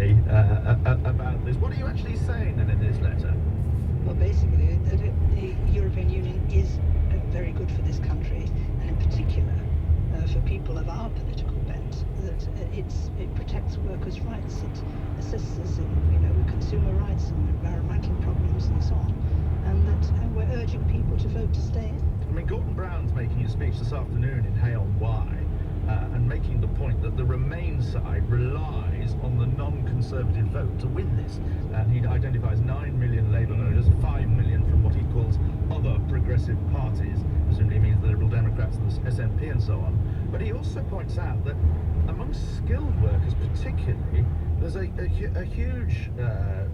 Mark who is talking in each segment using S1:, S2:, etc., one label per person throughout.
S1: say about this. What are you actually saying then in this letter?
S2: Well, basically, that the European Union is very good for this country, and in particular for people of our political bent. That it protects workers' rights, it assists us in consumer rights and environmental problems and so on, and that we're urging people to vote to stay in.
S1: I mean, Gordon Brown's making a speech this afternoon in Hay-on-Wye and making the point that the Remain side relies on the non-Conservative vote to win this. And he identifies 9 million Labour voters, 5 million from what he calls other progressive parties, presumably means the Liberal Democrats and the SNP and so on. But he also points out that among skilled workers particularly, there's a huge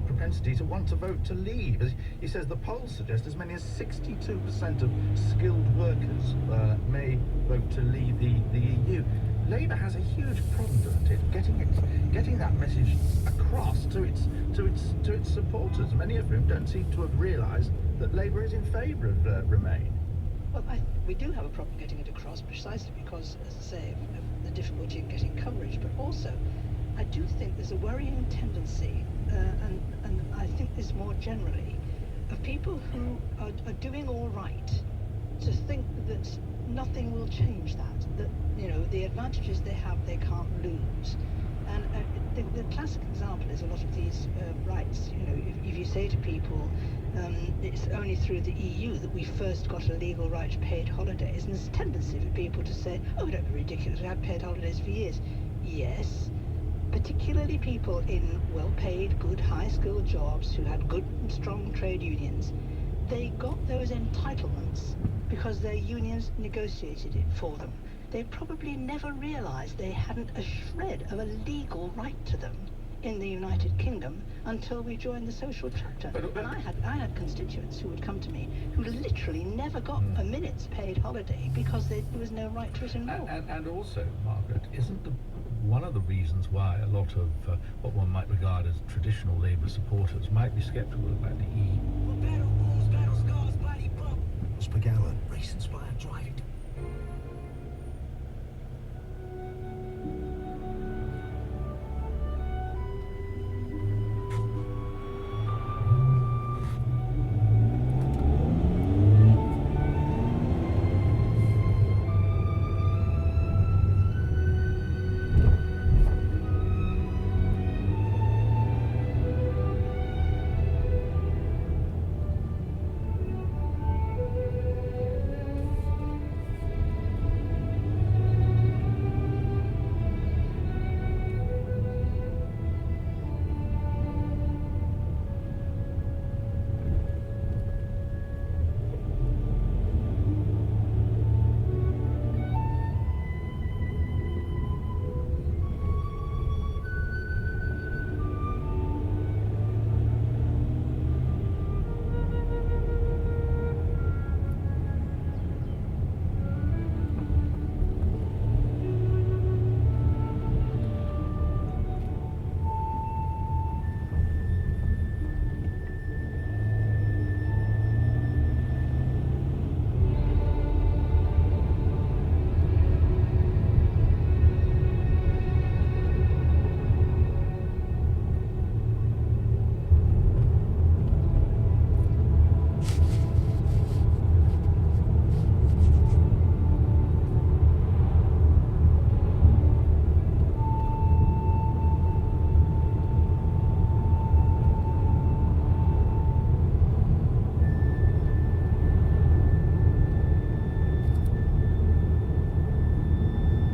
S1: propensity to want to vote to leave. As he says, the polls suggest as many as 62% of skilled workers may vote to leave the EU. Labour has a huge problem, doesn't it, getting that message across to its supporters, many of whom don't seem to have realised that Labour is in favour of Remain.
S2: Well, we do have a problem getting it across, precisely because, as I say, of the difficulty in getting coverage, but also I do think there's a worrying tendency, and I think this more generally, of people who are doing all right to think that nothing will change that the advantages they have they can't lose. And the classic example is a lot of these rights. If you say to people, it's only through the EU that we first got a legal right to paid holidays, and there's a tendency for people to say, oh, don't be ridiculous, we had paid holidays for years. Yes, particularly people in well-paid, good, high-skilled jobs who had good and strong trade unions, they got those entitlements because their unions negotiated it for them. They probably never realised they hadn't a shred of a legal right to them in the United Kingdom until we joined the social chapter. And I had constituents who would come to me who literally never got a minute's paid holiday because there was no right to it in law.
S3: And also, Margaret, isn't one of the reasons why a lot of what one might regard as traditional Labour supporters might be sceptical about the EU?
S4: Miles per gallon, race-inspired driving